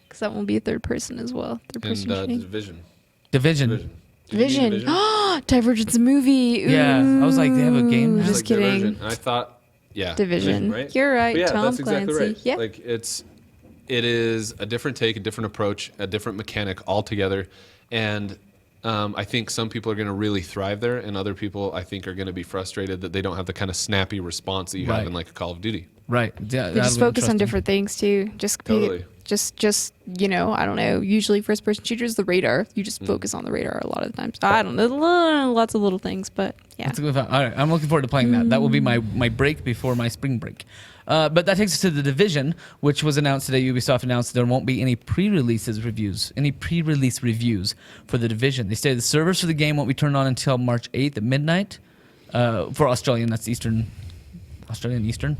Because that won't be a third person as well. Third And person shooting. Division. Division. Did you mean Vision. Divergent's movie. Yeah, I was like, they have a game now? Just Like kidding. Divergent. And I thought, yeah, Division. right? You're right, But yeah, Tom that's exactly Clancy. right. Yeah. Like it is a different take, a different approach, a different mechanic altogether, and I think some people are going to really thrive there, and other people I think are going to be frustrated that they don't have the kind of snappy response that you Right. have in like a Call of Duty. Right. Yeah, They just focus on different things too. Totally. Just I don't know. Usually, first person shooters, the radar. You just focus on the radar a lot of the times. I don't know, lots of little things, but yeah. That's a good thought. All right, I'm looking forward to playing that. That will be my break before my spring break. But that takes us to The Division, which was announced today. Ubisoft announced there won't be any pre-release reviews for The Division. They stated the servers for the game won't be turned on until March 8th at midnight. For Australian, that's Australian Eastern.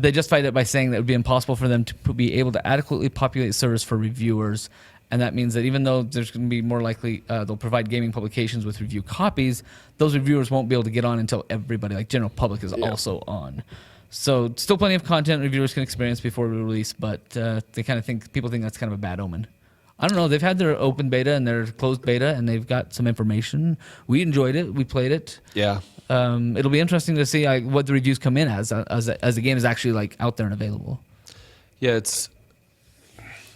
They justified it by saying that it would be impossible for them to be able to adequately populate servers for reviewers. And that means that even though there's going to be more likely, they'll provide gaming publications with review copies, those reviewers won't be able to get on until everybody, like general public, is also on. So still plenty of content reviewers can experience before release, but they kind of people think that's kind of a bad omen. I don't know. They've had their open beta and their closed beta, and they've got some information. We enjoyed it. We played it. Yeah. It'll be interesting to see what the reviews come in as the game is actually like out there and available. Yeah, it's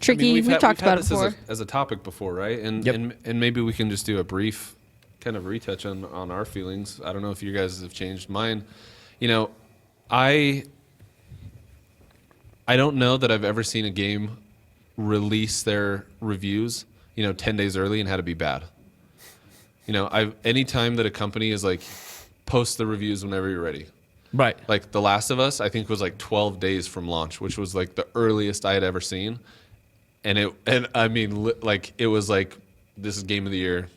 Tricky. We've talked about it this before. as a topic before, right? And, Yep. and maybe we can just do a brief kind of retouch on our feelings. I don't know if you guys have changed mine. You know, I don't know that I've ever seen a game release their reviews, 10 days early and had it be bad. Any time that a company is like, post the reviews whenever you're ready. Right. Like The Last of Us, I think was like 12 days from launch, which was like the earliest I had ever seen. And I mean, like it was like, this is game of the year,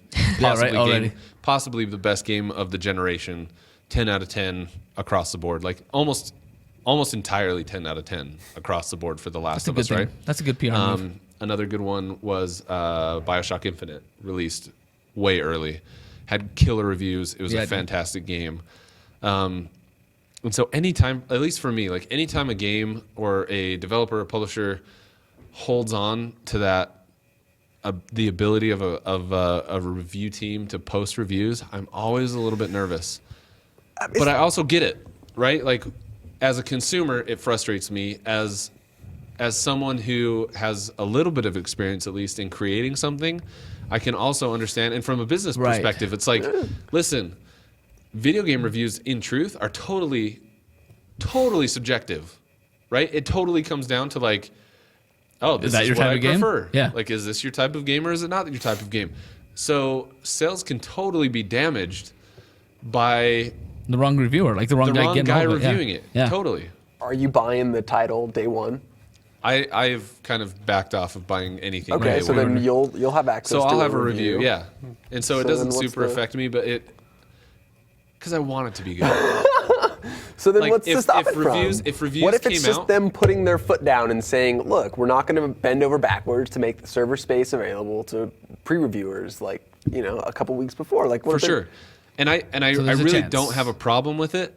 possibly already. possibly the best game of the generation, 10 out of 10 across the board, like almost entirely 10 out of 10 across the board for The Last That's a of good Us, thing. right? That's a good PR move. Another good one was BioShock Infinite, released way early, had killer reviews. It was a fantastic game. And so anytime, at least for me, like anytime a game or a developer or publisher holds on to that, the ability of a review team to post reviews, I'm always a little bit nervous. But I also get it, right? Like as a consumer, it frustrates me as someone who has a little bit of experience, at least in creating something. I can also understand, and from a business perspective, it's like, listen, video game reviews in truth are totally subjective, right? It totally comes down to like, oh, this is your what type I of game? prefer. Yeah. Like, is this your type of game or is it not your type of game? So sales can totally be damaged by The wrong reviewer, like the wrong guy getting hold of it. reviewing it. Yeah. Totally. Are you buying the title day one? I've kind of backed off of buying anything. Okay, day so one. then you'll have access So to I'll have a review, yeah. And so it So doesn't then what's super the- affect me, but because I want it to be good. So then Like, what's to if- stop if it reviews- from? if reviews what if it's came just out- them putting their foot down and saying, look, we're not going to bend over backwards to make the server space available to pre-reviewers like, a couple weeks before. Like For sure. And I So there's a really chance. don't have a problem with it.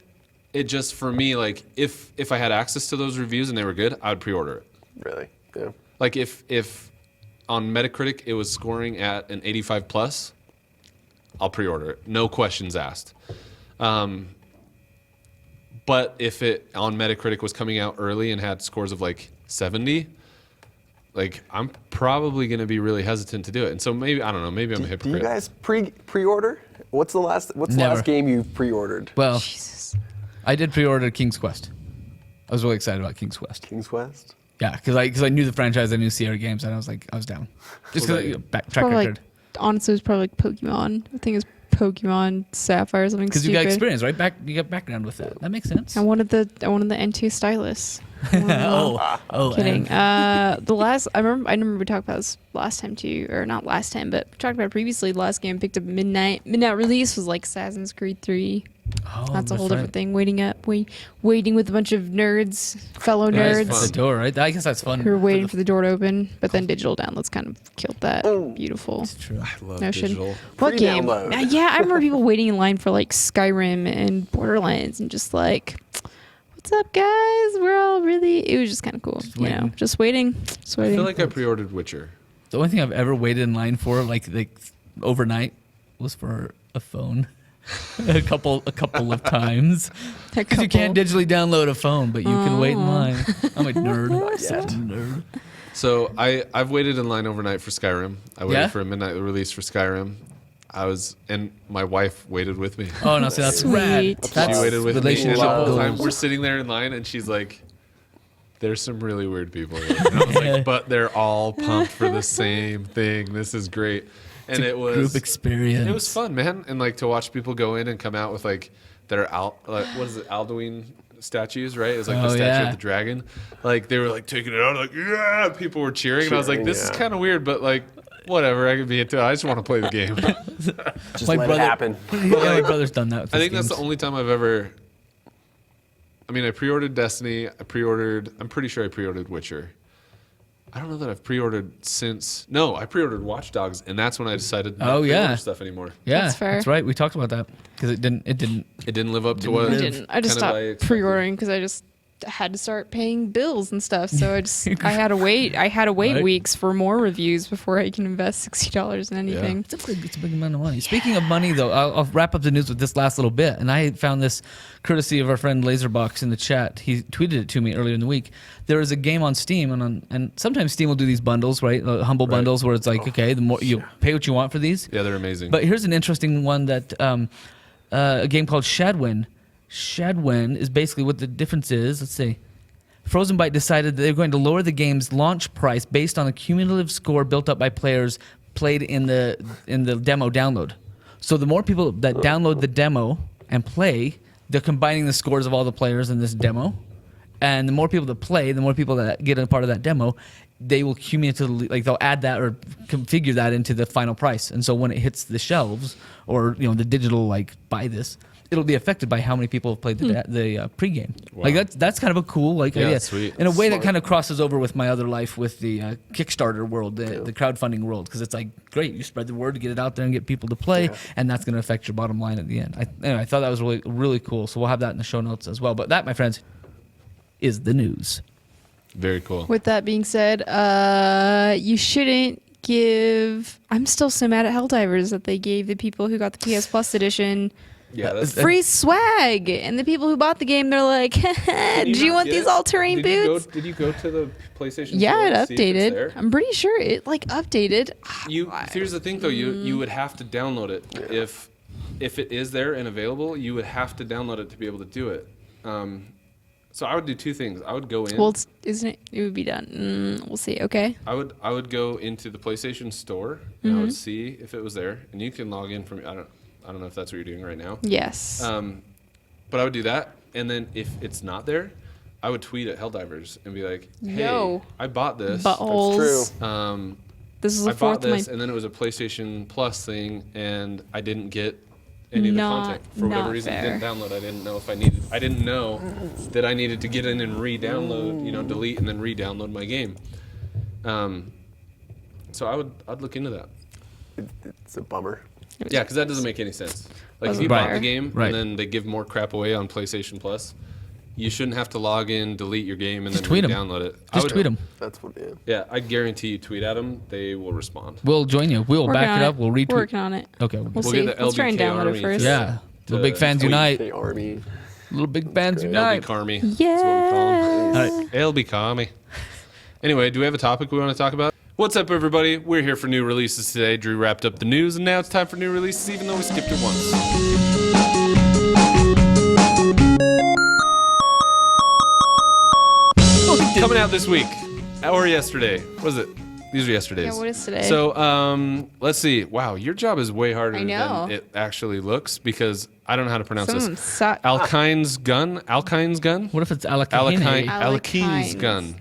It just, for me, like, if I had access to those reviews and they were good, I would pre-order it. Really? Yeah. Like, if on Metacritic it was scoring at an 85 plus, I'll pre-order it. No questions asked. But if it on Metacritic was coming out early and had scores of like 70, like I'm probably going to be really hesitant to do it. And so maybe I don't know. Maybe I'm a Do hypocrite. you guys pre-order? What's the last Never. game you pre-ordered? Well, Jesus. I did pre-order King's Quest. I was really excited about King's Quest. King's Quest? Yeah, because I knew the franchise, I knew Sierra Games, and I was down. Just because track Probably record. honestly, it was probably like Pokemon. I think it was Pokemon Sapphire or something Because stupid. you got experience, right? You got background with that. That makes sense. I wanted the N2 stylus. and- Kidding. I remember we talked about this last time too, or not last time, but we talked about it previously. The last game I picked up midnight release was like Assassin's Creed 3. Oh, That's a whole right. different thing. Waiting with a bunch of nerds, fellow Yeah, nerds. it's the door, right? I guess that's fun. Who were waiting for the door to open, but then digital downloads kind of killed that. Beautiful True. I love notion. digital. What game? Pre-download. Yeah, I remember people waiting in line for like Skyrim and Borderlands, and just like, "What's up, guys? We're all really." It was just kind of cool, just waiting. I feel like I pre-ordered Witcher. The only thing I've ever waited in line for, like overnight, was for a phone. a couple of times. Because you can't digitally download a phone, but you can wait in line. I'm a nerd. Such a nerd. So I've waited in line overnight for Skyrim. I waited Yeah? for a midnight release for Skyrim. And my wife waited with me. Oh no, see that's Sweet. rad. That's She waited with me. relationship And the whole time goals. we're sitting there in line, and she's like, "There's some really weird people here." And I was like, "But they're all pumped for the same thing. This is great." And it was Group experience. It was fun, man. And like to watch people go in and come out with like their what is it, Alduin statues, right? It's like the Oh, statue yeah. of the dragon. Like they were like taking it out, like yeah. People were cheering, and I was like, Cheering, "This is yeah. kind of weird, but like." Whatever, I could be into it. I just want to play the game. Just My let brother- it happen. Yeah, my brother's done that. With I his think that's the games. only time I've ever. I mean, I pre-ordered Destiny. I'm pretty sure I pre-ordered Witcher. I don't know that I've pre-ordered since. No, I pre-ordered Watch Dogs, and that's when I decided not Oh, to yeah. pre-order stuff anymore. Yeah, That's fair. That's right. We talked about that because it didn't. It didn't live up to what I didn't. I just kind of stopped pre-ordering because I just had to start paying bills and stuff. So I had to wait. I had to wait Right. weeks for more reviews before I can invest $60 in anything. It's a big amount of money. Speaking of money, though, I'll wrap up the news with this last little bit. And I found this courtesy of our friend Laserbox in the chat. He tweeted it to me earlier in the week. There is a game on Steam, and sometimes Steam will do these bundles, right? Humble bundles where it's like, okay, the more you pay what you want for these. Yeah, they're amazing. But here's an interesting one that a game called Shadwin. Shadwin is basically what the difference is. Let's see. Frozen Byte decided that they're going to lower the game's launch price based on a cumulative score built up by players played in the demo download. So the more people that download the demo and play, they're combining the scores of all the players in this demo. And the more people that play, the more people that get a part of that demo, they will cumulatively, like they'll add that or configure that into the final price. And so when it hits the shelves or the digital buy this, it'll be affected by how many people have played the pregame. Wow. Like that's kind of a cool idea. Sweet. In a way that Smart. kind of crosses over with my other life with the Kickstarter world, the crowdfunding world, because it's like great, you spread the word to get it out there and get people to play, and that's going to affect your bottom line at the end. I thought that was really really cool. So we'll have that in the show notes as well. But that, my friends, is the news. Very cool. With that being said, you shouldn't give. I'm still so mad at Helldivers that they gave the people who got the PS Plus edition Yeah, that's free swag, and the people who bought the game, they're like, "Do you want these all-terrain boots?" Did you go to the PlayStation? Yeah, store it to see if it's updated. there? I'm pretty sure it updated. Here's the thing though, you would have to download it. If it is there and available, you would have to download it to be able to do it. So I would do two things. I would go in. Well, isn't it? It would be done. We'll see. Okay. I would go into the PlayStation Store and I would Mm-hmm. see if it was there, and you can log in from. I don't know if that's what you're doing right now. Yes. But I would do that, and then if it's not there, I would tweet at Helldivers and be like, "Hey, Yo. I bought this. Buttholes. true. This is I the bought fourth of my. this, and then it was a PlayStation Plus thing, and I didn't get any of the Not- content for whatever not reason. I fair. didn't download. I didn't know if I needed. I didn't know that I needed to get in and re-download. Delete and then re-download my game. So I'd look into that. It's a bummer. Yeah, because that doesn't make any sense. Like if Doesn't you bought matter. the game Right. and then they give more crap away on PlayStation Plus, you shouldn't have to log in, delete your game, and Just then tweet 'em. download it. Just tweet them. That's what. Yeah. Yeah, I guarantee you tweet at them, they will respond. We'll join you. We'll Working back on it up. We'll retweet. Working on it. Okay. We'll We'll see. get the Let's try and LBK download army it first. Yeah. The big fans tweet. unite. The army. Little big bands great. unite. LB Carmy. That's what we call him. All right. LB Carmy. Anyway, do we have a topic we want to talk about? What's up, everybody? We're here for new releases today. Drew wrapped up the news, and now it's time for new releases, even though we skipped it once. Coming out this week, or yesterday. What was it? These are yesterday's. Yeah, what is today? So, let's see. Wow, your job is way harder I know. than it actually looks, because I don't know how to pronounce Some of them this. suck. Alkine's Gun? Alkine's Gun? What if it's Alakine's Alakine's. Gun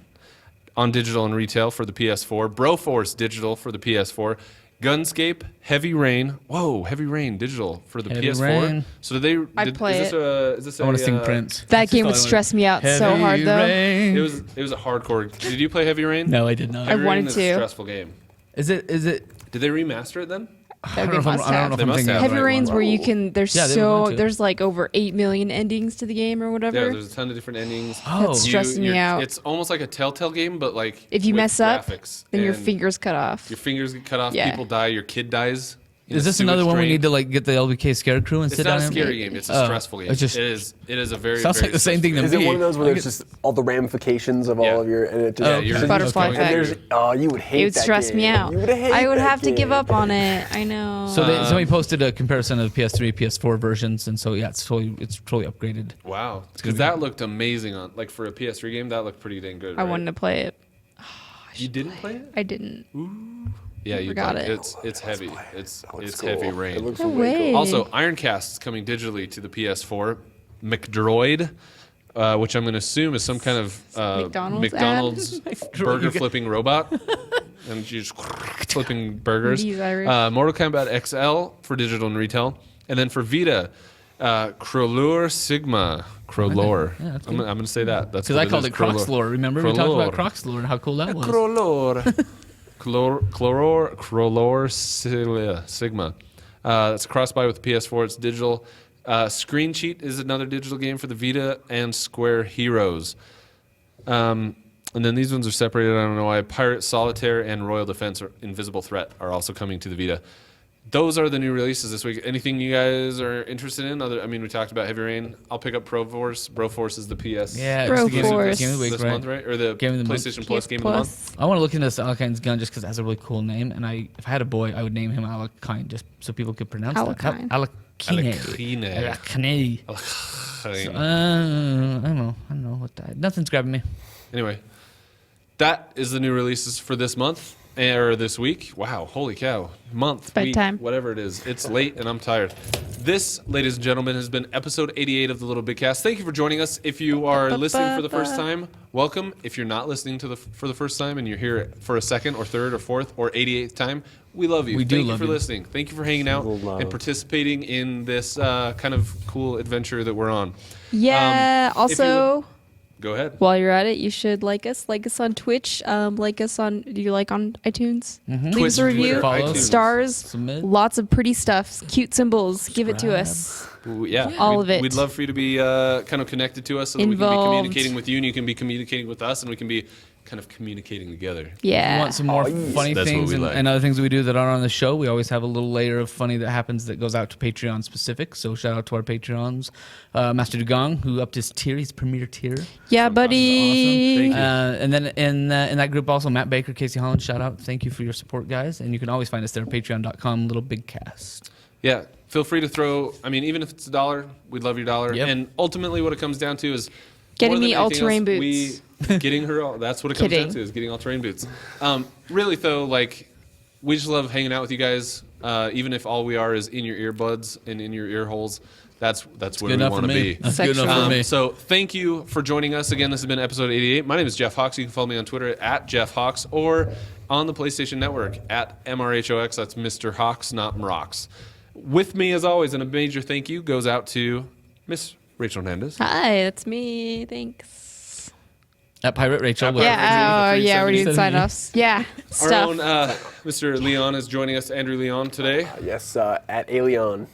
on digital and retail for the PS4. Broforce digital for the PS4. Gunscape, Heavy Rain. Whoa, Heavy Rain digital for the Heavy PS4. Rain. So did they? I'd play is this I want to sing Prince. That That's game all would I wanna- stress me out so Heavy hard, though. Rain. It was a hardcore. Did you play Heavy Rain? No, I did not. I Heavy wanted Rain is to. a stressful game. Is it? Did they remaster it then? That I they don't must know have. if They I'm must thinking have. of Heavy the right Rain's one. where you can. There's Yeah, they were going to. there's like over 8 million endings to the game or whatever. Yeah, there's a ton of different endings. Oh. That's stressing me out. It's almost like a Telltale game, but like If you with mess up, graphics. then your And fingers cut off. Your fingers get cut off. Yeah. People die. Your kid dies. in Is a this another sewage one we drain. need to like get the LBK scare crew and It's sit not down a and scary game. It's a Oh, stressful game. it's just- It is a very Sounds very like the same thing to stressful me. Is it one of those where Like there's just all the ramifications of Yeah. all of your and it just Oh, you're- so you Butterfly just- effect. and there's you would hate It would that stress game. me out. You would hate I would that have to give game. up on it. I know. So somebody posted a comparison of PS3, PS4 versions, and so yeah, it's totally upgraded. Wow, because that looked amazing on like for a PS3 game. That looked pretty dang good. I right? wanted to play it. You didn't play it? I didn't. Yeah, you Forgot did. it. It's heavy. It's That looks Heavy cool. Rain. It looks No way way. cool. Also, Ironcast is coming digitally to the PS4. McDroid, which I'm going to assume is some kind of McDonald's burger flipping robot. And she's flipping burgers. He's Irish. Mortal Kombat XL for digital and retail. And then for Vita, Crolor Sigma. Crolor. Yeah, that's I'm going to say that. That's Because what I called is, it Crocs Crolor. lore. Remember we talked about Crolor. Crocs lore and how cool that was. Crolor. Crolor Sigma. It's a cross-buy with the PS4. It's digital. Screen Cheat is another digital game for the Vita and Square Heroes. And then these ones are separated. I don't know why. Pirate Solitaire and Royal Defense or Invisible Threat are also coming to the Vita. Those are the new releases this week. Anything you guys are interested in? We talked about Heavy Rain. I'll pick up Broforce. Broforce is the PS Yeah, Bro it's the game of the Force. week, this right? month, right? Or the Game of the month. PlayStation Plus Game of the month. I want to look into this Alakine's gun just because it has a really cool name, and if I had a boy, I would name him Alakine just so people could pronounce Alakine. that. Alakine. Alakine. Alakine. I don't know what that. Nothing's grabbing me. Anyway, that is the new releases for this month or this week. Wow, holy cow. Month, week, Bedtime. whatever it is. It's late and I'm tired. This, ladies and gentlemen, has been episode 88 of the LittleBigKast. Thank you for joining us. If you are listening for the first time, welcome. If you're not listening for the first time and you're here for a second or third or fourth or 88th time, we love you. We do Thank you love for you. listening. Thank you for hanging out Love. and participating in this kind of cool adventure that we're on. Yeah. if you Also, Go ahead. while you're at it, you should like us. Like us on Twitch. Like us on. Do you like on iTunes? Leave us a Twitch, review. Twitter, Follow. iTunes. Stars. Submit. Lots of pretty stuff. Cute symbols. Give it to Subscribe. us. Yeah, All we'd, of it. We'd love for you to be kind of connected to us so that we can be Involved. communicating with you and you can be communicating with us and we can be kind of communicating together. If you Yeah. want some more yes. funny That's what things we like. and other things that we do that aren't on the show, we always have a little layer of funny that happens that goes out to Patreon specific. So shout out to our Patreons. Master Dugong, who upped his tier, his premier tier. Yeah, Awesome. buddy. Thank you. And then in that group also, Matt Baker, Casey Holland, shout out. Thank you for your support, guys. And you can always find us there at patreon.com, LittleBigKast. Yeah, feel free to throw, even if it's $1, we'd love your dollar. Yep. And ultimately what it comes down to is Getting more than me anything all-terrain else, boots. Getting her, that's what it comes down Kidding. to is getting all-terrain boots. Really though, we just love hanging out with you guys, even if all we are is in your earbuds and in your ear holes. That's where Good we enough want for to me. be. That's good enough for me. So thank you for joining us again. This has been episode 88. My name is Jeff Hawks. You can follow me on Twitter at Jeff Hawks or on the PlayStation Network at MRHOX. That's Mr. Hawks, not Mrox. With me, as always, and a major thank you goes out to Miss Rachel Hernandez. Hi, that's me. Thanks. At Pirate Rachel. At with- Pirate Yeah. Oh, Rachel, yeah. We're doing 370. sign offs. Yeah. Our Stuff. own Mr. Leon is joining us, Andrew Leon, today. Yes, at Alien.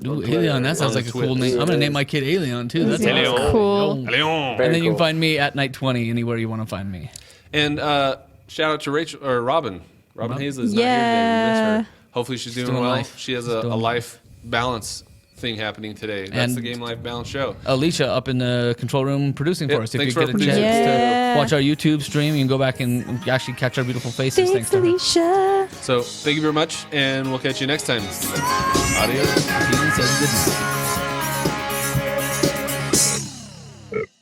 Ooh, Alien, that sounds On like a cool Twitch. name. I'm going to name my kid Alien, too. That's Yeah, awesome. cool. Leon. Very And then you can cool. find me at Night 20 anywhere you want to find me. And shout out to Rachel or Robin. Robin Hazley is not here today. We Yeah. miss her. Hopefully she's doing doing well. life. She has She's a doing life balance thing happening today. That's And- the Game Life Balance show. Alicia up in the control room producing Yep, for us. If thanks you for get a producing. chance Yeah. to watch our YouTube stream, you can go back and actually catch our beautiful faces. Thanks, to her. Alicia. So thank you very much, and we'll catch you next time. Adios. He says good night.